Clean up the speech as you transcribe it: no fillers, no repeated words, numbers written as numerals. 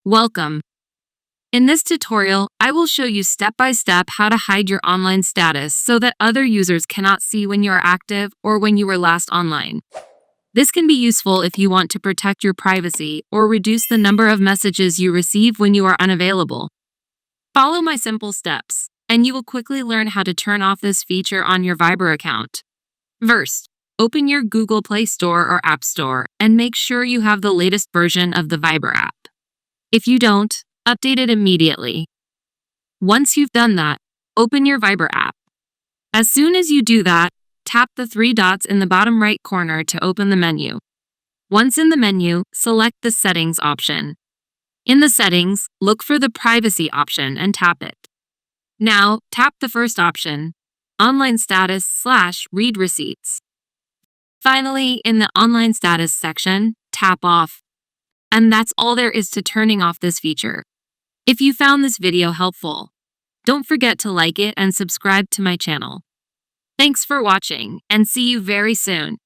Welcome. In this tutorial, I will show you step by step how to hide your online status so that other users cannot see when you are active or when you were last online. This can be useful if you want to protect your privacy or reduce the number of messages you receive when you are unavailable. Follow my simple steps, and you will quickly learn how to turn off this feature on your Viber account. First, open your Google Play Store or App Store and make sure you have the latest version of the Viber app. If you don't, update it immediately. Once you've done that, open your Viber app. As soon as you do that, tap the three dots in the bottom right corner to open the menu. Once in the menu, select the Settings option. In the Settings, look for the Privacy option and tap it. Now, tap the first option, Online Status/Read Receipts. Finally, in the Online Status section, tap Off. And that's all there is to turning off this feature. If you found this video helpful, don't forget to like it and subscribe to my channel. Thanks for watching, and see you very soon.